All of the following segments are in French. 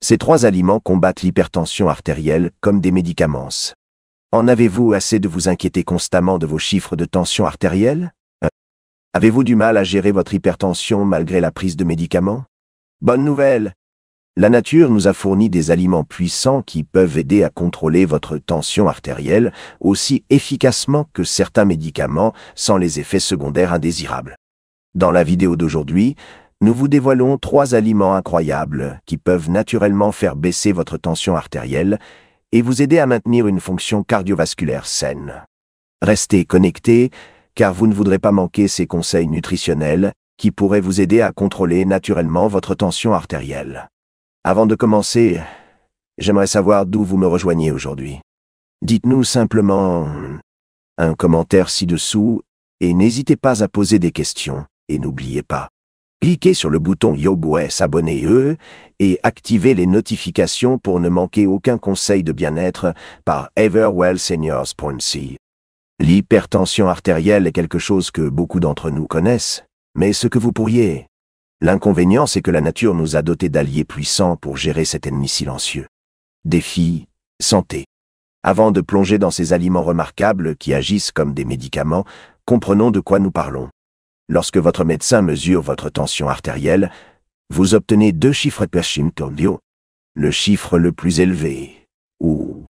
Ces 3 aliments combattent l'hypertension artérielle comme des médicaments. En avez-vous assez de vous inquiéter constamment de vos chiffres de tension artérielle? Avez-vous du mal à gérer votre hypertension malgré la prise de médicaments? Bonne nouvelle! La nature nous a fourni des aliments puissants qui peuvent aider à contrôler votre tension artérielle aussi efficacement que certains médicaments sans les effets secondaires indésirables. Dans la vidéo d'aujourd'hui, nous vous dévoilons 3 aliments incroyables qui peuvent naturellement faire baisser votre tension artérielle et vous aider à maintenir une fonction cardiovasculaire saine. Restez connectés, car vous ne voudrez pas manquer ces conseils nutritionnels qui pourraient vous aider à contrôler naturellement votre tension artérielle. Avant de commencer, j'aimerais savoir d'où vous me rejoignez aujourd'hui. Dites-nous simplement un commentaire ci-dessous et n'hésitez pas à poser des questions. Et n'oubliez pas, cliquez sur le bouton s'abonner et activez les notifications pour ne manquer aucun conseil de bien-être par everwellseniors.ca. L'hypertension artérielle est quelque chose que beaucoup d'entre nous connaissent, mais ce que vous pourriez... L'inconvénient, c'est que la nature nous a dotés d'alliés puissants pour gérer cet ennemi silencieux. Défi, santé. Avant de plonger dans ces aliments remarquables qui agissent comme des médicaments, comprenons de quoi nous parlons. Lorsque votre médecin mesure votre tension artérielle, vous obtenez 2 chiffres per symptomio. Le chiffre le plus élevé, ou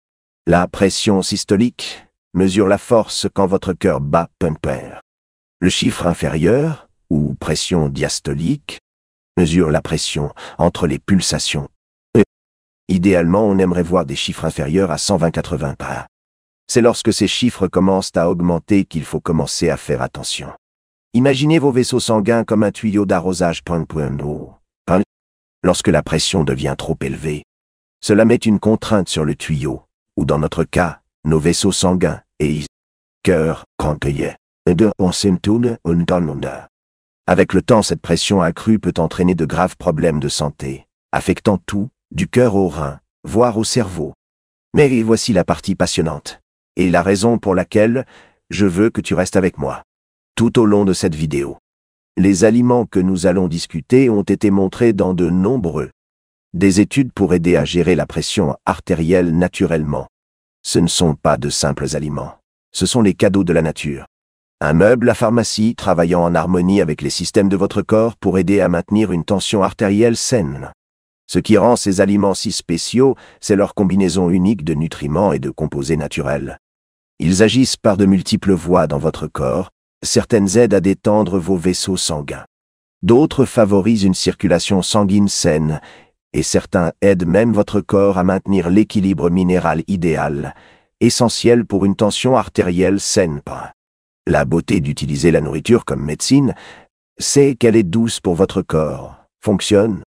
la pression systolique, mesure la force quand votre cœur bat pumper. Le chiffre inférieur, ou pression diastolique, mesure la pression entre les pulsations. Idéalement, on aimerait voir des chiffres inférieurs à 120/80 par. C'est lorsque ces chiffres commencent à augmenter qu'il faut commencer à faire attention. Imaginez vos vaisseaux sanguins comme un tuyau d'arrosage point-point-eau. Lorsque la pression devient trop élevée, cela met une contrainte sur le tuyau, ou dans notre cas, nos vaisseaux sanguins, et cœur, cancueillet, de on symptôme, Avec le temps, cette pression accrue peut entraîner de graves problèmes de santé, affectant tout, du cœur au rein, voire au cerveau. Mais voici la partie passionnante, et la raison pour laquelle je veux que tu restes avec moi tout au long de cette vidéo. Les aliments que nous allons discuter ont été montrés dans de nombreuses études pour aider à gérer la pression artérielle naturellement. Ce ne sont pas de simples aliments, ce sont les cadeaux de la nature. Un meuble à pharmacie travaillant en harmonie avec les systèmes de votre corps pour aider à maintenir une tension artérielle saine. Ce qui rend ces aliments si spéciaux, c'est leur combinaison unique de nutriments et de composés naturels. Ils agissent par de multiples voies dans votre corps. Certaines aident à détendre vos vaisseaux sanguins. D'autres favorisent une circulation sanguine saine, et certains aident même votre corps à maintenir l'équilibre minéral idéal, essentiel pour une tension artérielle saine. La beauté d'utiliser la nourriture comme médecine, c'est qu'elle est douce pour votre corps, fonctionne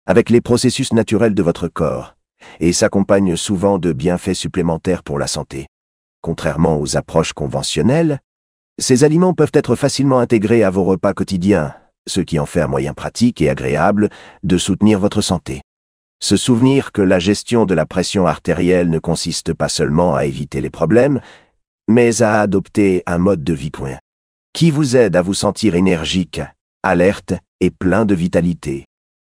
avec les processus naturels de votre corps, et s'accompagne souvent de bienfaits supplémentaires pour la santé. Contrairement aux approches conventionnelles, ces aliments peuvent être facilement intégrés à vos repas quotidiens, ce qui en fait un moyen pratique et agréable de soutenir votre santé. Se souvenir que la gestion de la pression artérielle ne consiste pas seulement à éviter les problèmes, mais à adopter un mode de vie qui vous aide à vous sentir énergique, alerte et plein de vitalité.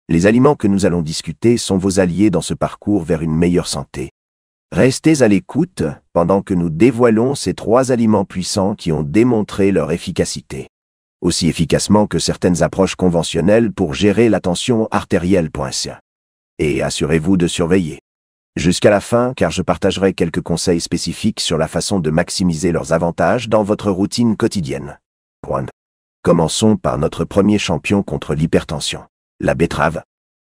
Les aliments que nous allons discuter sont vos alliés dans ce parcours vers une meilleure santé. Restez à l'écoute pendant que nous dévoilons ces 3 aliments puissants qui ont démontré leur efficacité, aussi efficacement que certaines approches conventionnelles pour gérer la tension artérielle. Et assurez-vous de surveiller jusqu'à la fin, car je partagerai quelques conseils spécifiques sur la façon de maximiser leurs avantages dans votre routine quotidienne. Commençons par notre premier champion contre l'hypertension, la betterave.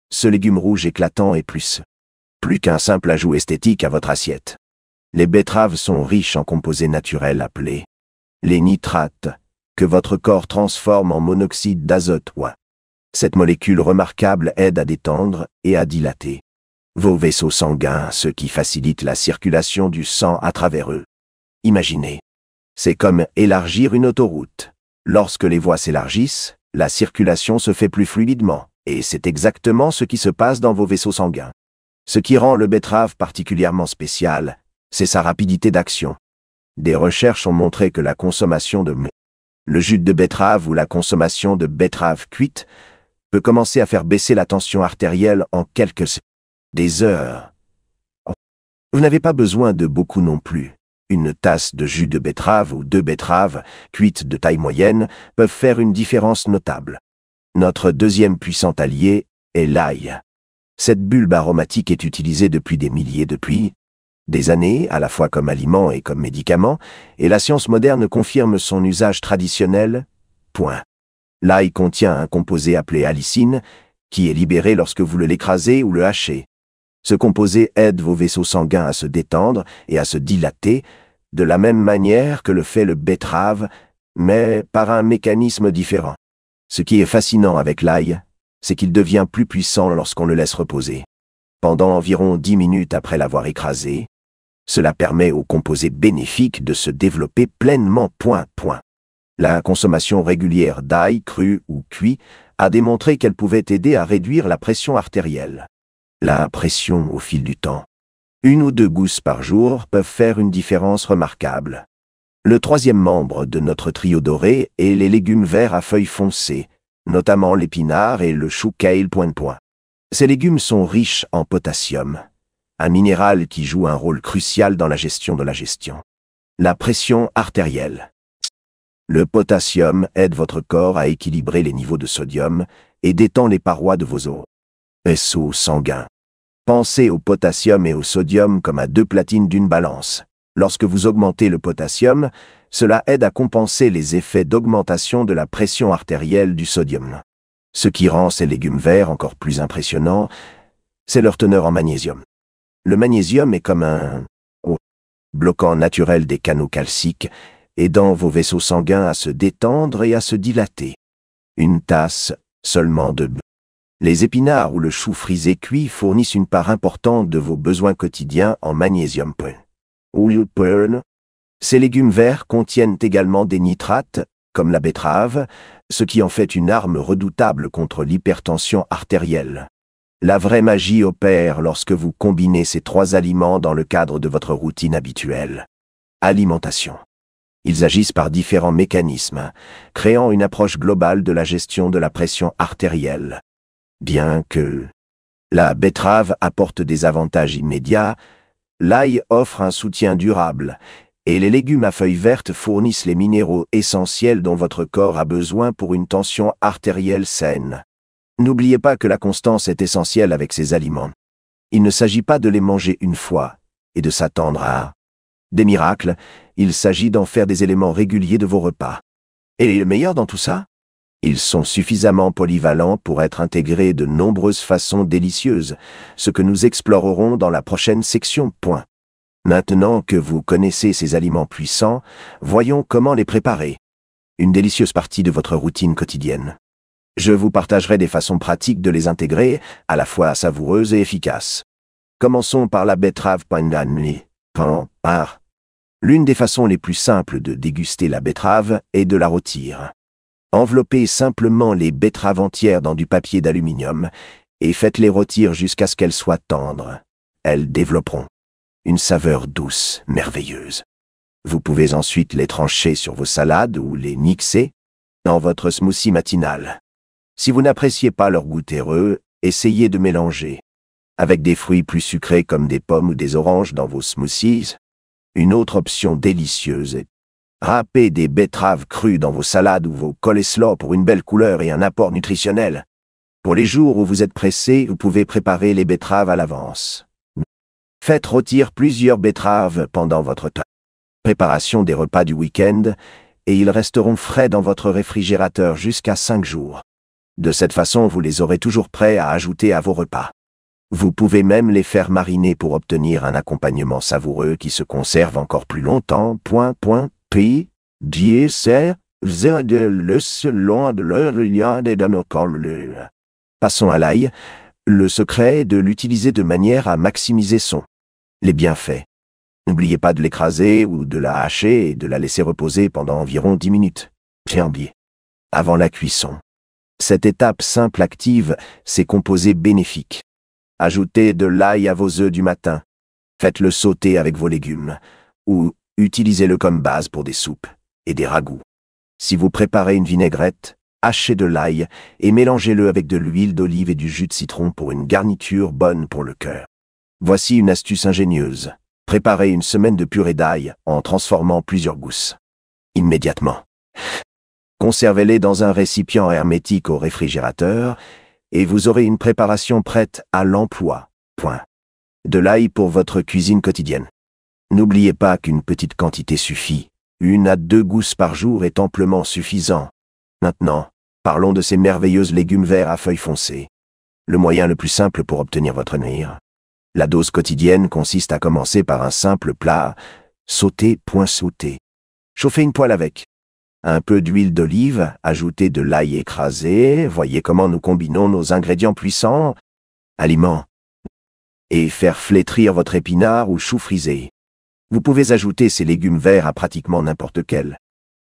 Ce légume rouge éclatant est plus qu'un simple ajout esthétique à votre assiette. Les betteraves sont riches en composés naturels appelés les nitrates, que votre corps transforme en monoxyde d'azote. Cette molécule remarquable aide à détendre et à dilater vos vaisseaux sanguins, ce qui facilite la circulation du sang à travers eux. Imaginez, c'est comme élargir une autoroute. Lorsque les voies s'élargissent, la circulation se fait plus fluidement, et c'est exactement ce qui se passe dans vos vaisseaux sanguins. Ce qui rend le betterave particulièrement spécial, c'est sa rapidité d'action. Des recherches ont montré que la consommation de le jus de betterave ou la consommation de betterave cuite peut commencer à faire baisser la tension artérielle en quelques secondes. des heures. Vous n'avez pas besoin de beaucoup non plus. Une tasse de jus de betterave ou 2 betteraves, cuites de taille moyenne, peuvent faire une différence notable. Notre deuxième puissant allié est l'ail. Cette bulbe aromatique est utilisée depuis des années, à la fois comme aliment et comme médicament, et la science moderne confirme son usage traditionnel. L'ail contient un composé appelé allicine, qui est libéré lorsque vous l'écrasez ou le hachez. Ce composé aide vos vaisseaux sanguins à se détendre et à se dilater, de la même manière que le fait le betterave, mais par un mécanisme différent. Ce qui est fascinant avec l'ail, c'est qu'il devient plus puissant lorsqu'on le laisse reposer. Pendant environ 10 minutes après l'avoir écrasé, cela permet au composé bénéfique de se développer pleinement. La consommation régulière d'ail, cru ou cuit, a démontré qu'elle pouvait aider à réduire la pression artérielle. La pression au fil du temps. 1 ou 2 gousses par jour peuvent faire une différence remarquable. Le troisième membre de notre trio doré est les légumes verts à feuilles foncées, notamment l'épinard et le chou kale. Ces légumes sont riches en potassium, un minéral qui joue un rôle crucial dans la gestion de la gestion. La pression artérielle. Le potassium aide votre corps à équilibrer les niveaux de sodium et détend les parois de vos vaisseaux sanguins. Pensez au potassium et au sodium comme à 2 platines d'une balance. Lorsque vous augmentez le potassium, cela aide à compenser les effets d'augmentation de la pression artérielle du sodium. Ce qui rend ces légumes verts encore plus impressionnants, c'est leur teneur en magnésium. Le magnésium est comme un bloquant naturel des canaux calciques, aidant vos vaisseaux sanguins à se détendre et à se dilater. Une tasse seulement de Les épinards ou le chou frisé cuit fournissent une part importante de vos besoins quotidiens en magnésium. Ces légumes verts contiennent également des nitrates, comme la betterave, ce qui en fait une arme redoutable contre l'hypertension artérielle. La vraie magie opère lorsque vous combinez ces 3 aliments dans le cadre de votre routine habituelle. Alimentation. Ils agissent par différents mécanismes, créant une approche globale de la gestion de la pression artérielle. Bien que la betterave apporte des avantages immédiats, l'ail offre un soutien durable, et les légumes à feuilles vertes fournissent les minéraux essentiels dont votre corps a besoin pour une tension artérielle saine. N'oubliez pas que la constance est essentielle avec ces aliments. Il ne s'agit pas de les manger une fois et de s'attendre à des miracles, il s'agit d'en faire des éléments réguliers de vos repas. Et le meilleur dans tout ça? Ils sont suffisamment polyvalents pour être intégrés de nombreuses façons délicieuses, ce que nous explorerons dans la prochaine section. Maintenant que vous connaissez ces aliments puissants, voyons comment les préparer. Une délicieuse partie de votre routine quotidienne. Je vous partagerai des façons pratiques de les intégrer, à la fois savoureuses et efficaces. Commençons par la betterave. L'une des façons les plus simples de déguster la betterave est de la rôtir. Enveloppez simplement les betteraves entières dans du papier d'aluminium et faites-les rôtir jusqu'à ce qu'elles soient tendres. Elles développeront une saveur douce, merveilleuse. Vous pouvez ensuite les trancher sur vos salades ou les mixer dans votre smoothie matinal. Si vous n'appréciez pas leur goût terreux, essayez de mélanger avec des fruits plus sucrés comme des pommes ou des oranges dans vos smoothies. Une autre option délicieuse est râper des betteraves crues dans vos salades ou vos coleslaw pour une belle couleur et un apport nutritionnel. Pour les jours où vous êtes pressé, vous pouvez préparer les betteraves à l'avance. Faites rôtir plusieurs betteraves pendant votre préparation des repas du week-end et ils resteront frais dans votre réfrigérateur jusqu'à 5 jours. De cette façon, vous les aurez toujours prêts à ajouter à vos repas. Vous pouvez même les faire mariner pour obtenir un accompagnement savoureux qui se conserve encore plus longtemps. Passons à l'ail. Le secret est de l'utiliser de manière à maximiser les bienfaits. N'oubliez pas de l'écraser ou de la hacher et de la laisser reposer pendant environ 10 minutes. Avant la cuisson. Cette étape simple active ces composés bénéfiques. Ajoutez de l'ail à vos œufs du matin. Faites-le sauter avec vos légumes. Ou utilisez-le comme base pour des soupes et des ragoûts. Si vous préparez une vinaigrette, hachez de l'ail et mélangez-le avec de l'huile d'olive et du jus de citron pour une garniture bonne pour le cœur. Voici une astuce ingénieuse. Préparez une semaine de purée d'ail en transformant plusieurs gousses. Immédiatement. Conservez-les dans un récipient hermétique au réfrigérateur et vous aurez une préparation prête à l'emploi. Point. De l'ail pour votre cuisine quotidienne. N'oubliez pas qu'une petite quantité suffit. 1 à 2 gousses par jour est amplement suffisant. Maintenant, parlons de ces merveilleuses légumes verts à feuilles foncées. Le moyen le plus simple pour obtenir votre NIR. La dose quotidienne consiste à commencer par un simple plat, sauté, point sauté. Chauffez une poêle avec un peu d'huile d'olive, ajoutez de l'ail écrasé, voyez comment nous combinons nos ingrédients puissants, aliments, et faire flétrir votre épinard ou chou frisé. Vous pouvez ajouter ces légumes verts à pratiquement n'importe quel.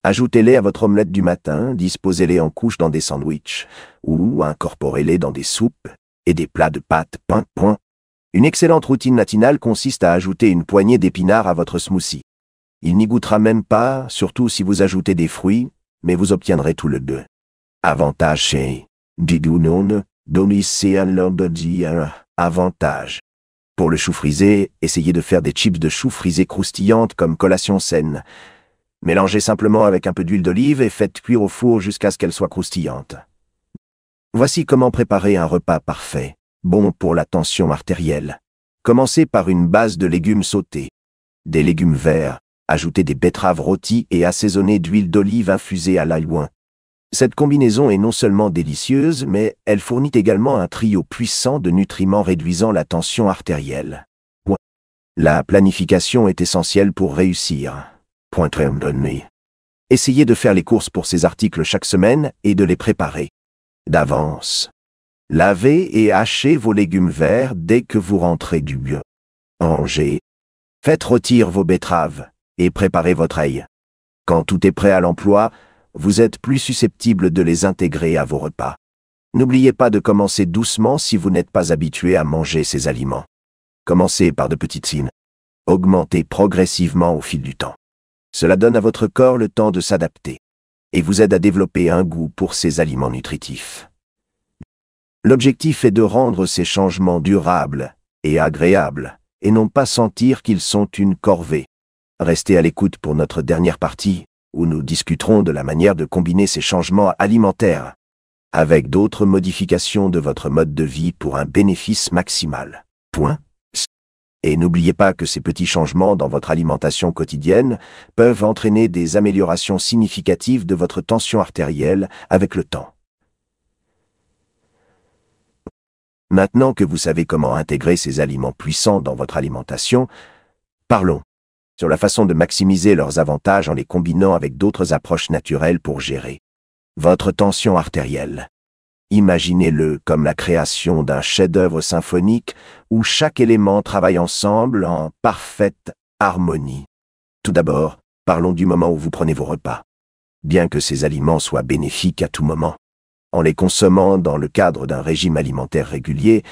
Ajoutez-les à votre omelette du matin, disposez-les en couches dans des sandwichs, ou incorporez-les dans des soupes et des plats de pâtes, point. Une excellente routine matinale consiste à ajouter une poignée d'épinards à votre smoothie. Il n'y goûtera même pas, surtout si vous ajoutez des fruits, mais vous obtiendrez tout le deux. Avantage chez Didounon, Avantage. Pour le chou frisé, essayez de faire des chips de chou frisé croustillantes comme collation saine. Mélangez simplement avec un peu d'huile d'olive et faites cuire au four jusqu'à ce qu'elles soient croustillantes. Voici comment préparer un repas parfait, bon pour la tension artérielle. Commencez par une base de légumes sautés. Des légumes verts, ajoutez des betteraves rôties et assaisonnez d'huile d'olive infusée à l'ail oint. Cette combinaison est non seulement délicieuse, mais elle fournit également un trio puissant de nutriments réduisant la tension artérielle. La planification est essentielle pour réussir. Essayez de faire les courses pour ces articles chaque semaine et de les préparer d'avance. Lavez et hachez vos légumes verts dès que vous rentrez du bureau. Rangez. Faites rôtir vos betteraves et préparez votre ail. Quand tout est prêt à l'emploi, vous êtes plus susceptible de les intégrer à vos repas. N'oubliez pas de commencer doucement si vous n'êtes pas habitué à manger ces aliments. Commencez par de petites signes. Augmentez progressivement au fil du temps. Cela donne à votre corps le temps de s'adapter et vous aide à développer un goût pour ces aliments nutritifs. L'objectif est de rendre ces changements durables et agréables et non pas sentir qu'ils sont une corvée. Restez à l'écoute pour notre dernière partie, où nous discuterons de la manière de combiner ces changements alimentaires avec d'autres modifications de votre mode de vie pour un bénéfice maximal. Et n'oubliez pas que ces petits changements dans votre alimentation quotidienne peuvent entraîner des améliorations significatives de votre tension artérielle avec le temps. Maintenant que vous savez comment intégrer ces aliments puissants dans votre alimentation, parlons sur la façon de maximiser leurs avantages en les combinant avec d'autres approches naturelles pour gérer votre tension artérielle. Imaginez-le comme la création d'un chef-d'œuvre symphonique où chaque élément travaille ensemble en parfaite harmonie. Tout d'abord, parlons du moment où vous prenez vos repas. Bien que ces aliments soient bénéfiques à tout moment, en les consommant dans le cadre d'un régime alimentaire régulier,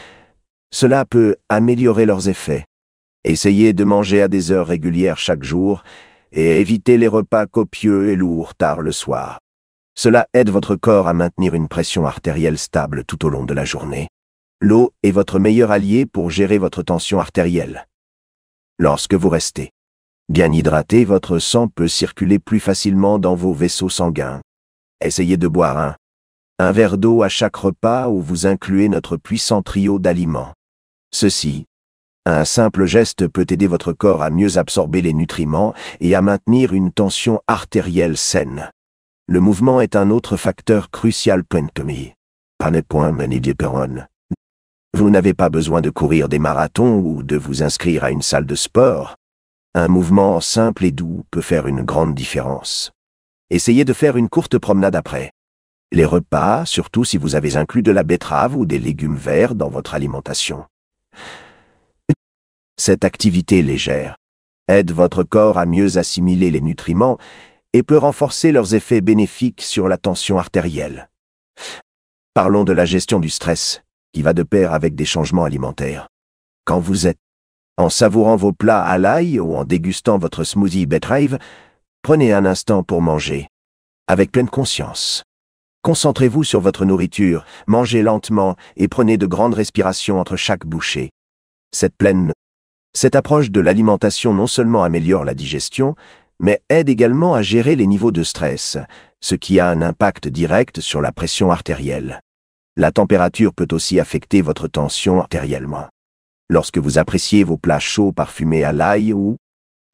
cela peut améliorer leurs effets. Essayez de manger à des heures régulières chaque jour et évitez les repas copieux et lourds tard le soir. Cela aide votre corps à maintenir une pression artérielle stable tout au long de la journée. L'eau est votre meilleur allié pour gérer votre tension artérielle. Lorsque vous restez bien hydraté, votre sang peut circuler plus facilement dans vos vaisseaux sanguins. Essayez de boire un verre d'eau à chaque repas où vous incluez notre puissant trio d'aliments. Un simple geste peut aider votre corps à mieux absorber les nutriments et à maintenir une tension artérielle saine. Le mouvement est un autre facteur crucial. Vous n'avez pas besoin de courir des marathons ou de vous inscrire à une salle de sport. Un mouvement simple et doux peut faire une grande différence. Essayez de faire une courte promenade après les repas, surtout si vous avez inclus de la betterave ou des légumes verts dans votre alimentation. Cette activité légère aide votre corps à mieux assimiler les nutriments et peut renforcer leurs effets bénéfiques sur la tension artérielle. Parlons de la gestion du stress, qui va de pair avec des changements alimentaires. Quand vous êtes en savourant vos plats à l'ail ou en dégustant votre smoothie betterave, prenez un instant pour manger, avec pleine conscience. Concentrez-vous sur votre nourriture, mangez lentement et prenez de grandes respirations entre chaque bouchée. Cette approche de l'alimentation non seulement améliore la digestion, mais aide également à gérer les niveaux de stress, ce qui a un impact direct sur la pression artérielle. La température peut aussi affecter votre tension artérielle. Lorsque vous appréciez vos plats chauds parfumés à l'ail ou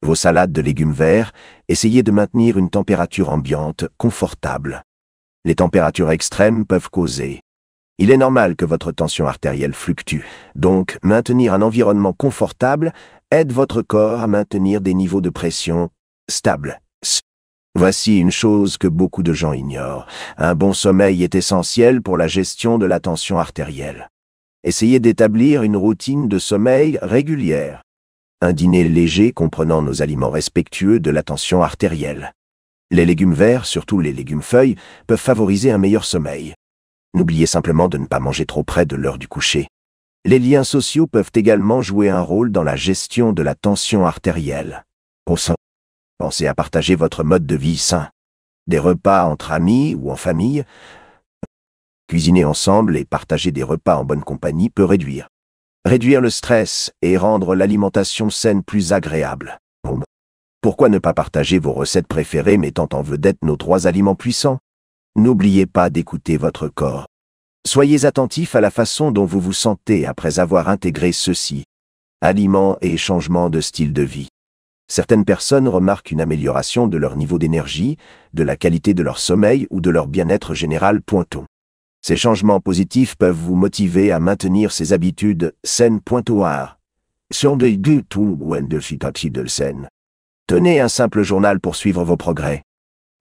vos salades de légumes verts, essayez de maintenir une température ambiante confortable. Les températures extrêmes peuvent causer. Il est normal que votre tension artérielle fluctue, donc maintenir un environnement confortable aide votre corps à maintenir des niveaux de pression stables. Voici une chose que beaucoup de gens ignorent. Un bon sommeil est essentiel pour la gestion de la tension artérielle. Essayez d'établir une routine de sommeil régulière. Un dîner léger comprenant nos aliments respectueux de la tension artérielle. Les légumes verts, surtout les légumes feuilles, peuvent favoriser un meilleur sommeil. N'oubliez simplement de ne pas manger trop près de l'heure du coucher. Les liens sociaux peuvent également jouer un rôle dans la gestion de la tension artérielle. Pensez à partager votre mode de vie sain. Des repas entre amis ou en famille. Cuisiner ensemble et partager des repas en bonne compagnie peut réduire le stress et rendre l'alimentation saine plus agréable. Pourquoi ne pas partager vos recettes préférées mettant en vedette nos 3 aliments puissants? N'oubliez pas d'écouter votre corps. Soyez attentif à la façon dont vous vous sentez après avoir intégré ceux-ci. Aliments et changements de style de vie. Certaines personnes remarquent une amélioration de leur niveau d'énergie, de la qualité de leur sommeil ou de leur bien-être général. Ces changements positifs peuvent vous motiver à maintenir ces habitudes saines. Tenez un simple journal pour suivre vos progrès.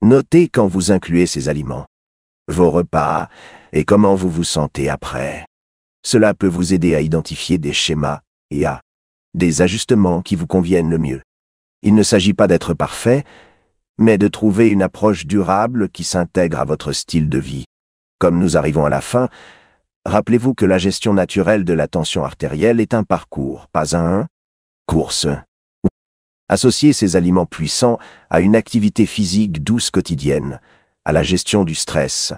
Notez quand vous incluez ces aliments, vos repas et comment vous vous sentez après. Cela peut vous aider à identifier des schémas et à des ajustements qui vous conviennent le mieux. Il ne s'agit pas d'être parfait, mais de trouver une approche durable qui s'intègre à votre style de vie. Comme nous arrivons à la fin, rappelez-vous que la gestion naturelle de la tension artérielle est un parcours, pas une course. Associez ces aliments puissants à une activité physique douce quotidienne, à la gestion du stress,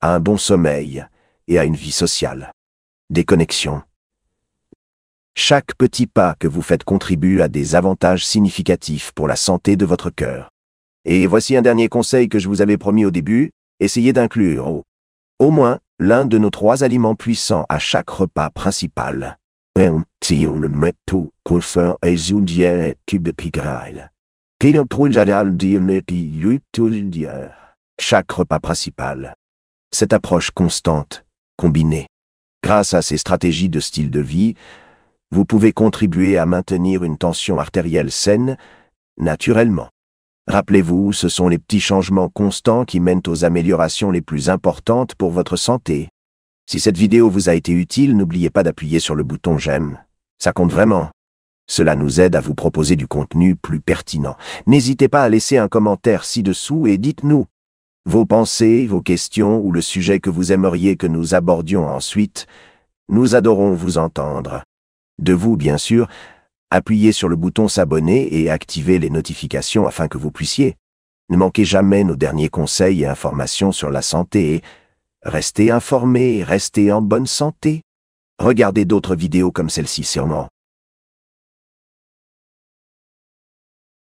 à un bon sommeil et à une vie sociale. Des connexions. Chaque petit pas que vous faites contribue à des avantages significatifs pour la santé de votre cœur. Et voici un dernier conseil que je vous avais promis au début, essayez d'inclure au moins l'un de nos 3 aliments puissants à chaque repas principal. Chaque repas principal. Cette approche constante, combinée. Grâce à ces stratégies de style de vie, vous pouvez contribuer à maintenir une tension artérielle saine, naturellement. Rappelez-vous, ce sont les petits changements constants qui mènent aux améliorations les plus importantes pour votre santé. Si cette vidéo vous a été utile, n'oubliez pas d'appuyer sur le bouton j'aime. Ça compte vraiment. Cela nous aide à vous proposer du contenu plus pertinent. N'hésitez pas à laisser un commentaire ci-dessous et dites-nous vos pensées, vos questions ou le sujet que vous aimeriez que nous abordions ensuite. Nous adorons vous entendre. De vous, bien sûr, appuyez sur le bouton s'abonner et activez les notifications afin que vous puissiez ne manquer jamais nos derniers conseils et informations sur la santé et restez informés et restez en bonne santé. Regardez d'autres vidéos comme celle-ci sûrement.